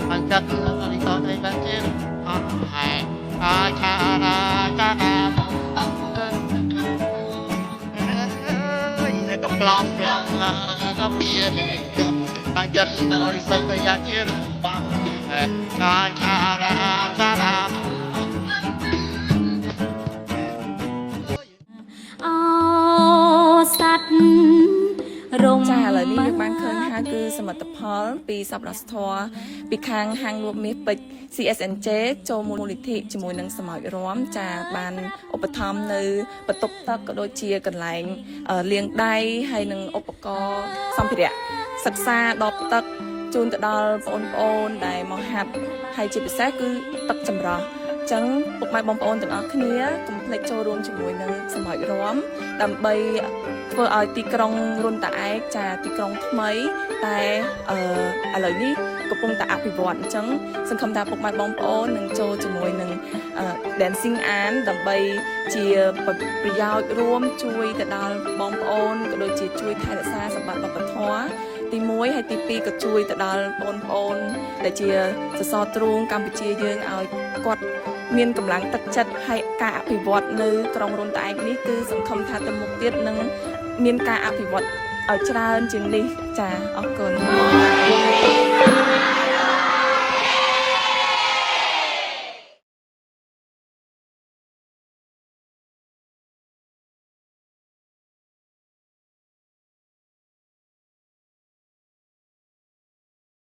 มันจะคืออะไรตอนในประเทศไทยอาชาดาชาดาก็ปลอมก็เพี้ยนมันจะคืออะไรสักอย่างที่ฟังอาชาดาชาดาสัตว์รมចាឥឡូវនេះយើងបានឃើញថាគឺសមិទ្ធផលពីសប្បុរសធម៌ពីខាងហាងលក់មាសពេជ្រ CSNJ ចូលមូលនិធិជាមួយនឹងសមោចរំចាបានឧបត្ថម្ភនៅបន្ទប់ទឹកក៏ដូចជាកន្លែងលាងដៃហើយនឹងឧបករណ៍សម្ភារៈសិក្សាដបទឹកជូនទៅដល់បងប្អូនដែលមកហាត់ហើយជាពិសេសគឺទឹកចម្រោះចឹងពុកម៉ែបងប្អូនទាំងអស់គ្នាកុំភ្លេចចូលរួមជាមួយនឹងសមោចរំដើម្បីធ្វើឲ្យទីក្រុងរុនតាឯកចាទីក្រុងថ្មីតែឥឡូវនេះកំពុងតែអភិវឌ្ឍអញ្ចឹងសង្ឃឹមថាពុកម៉ែបងប្អូននឹងចូលជាមួយនឹង Dancing An ដើម្បីជាប្រយោជន៍រួមជួយទៅដល់បងប្អូនក៏ដូចជាជួយថែរក្សាសម្បត្តិវប្បធម៌ទី1ហើយទី2ក៏ជួយទៅដល់បងប្អូនដែលជាសសរទ្រូងកម្ពុជាយើងឲ្យគាត់មានកម្លាំងទឹកចិត្តហើយការអភិវឌ្ឍនៅក្រុងរុនតាឯកនេះគឺសង្ឃឹមថាទៅមុខទៀតនឹងមានការអភិវឌ្ឍឲ្យច្រើនជាងនេះចាអរគុណ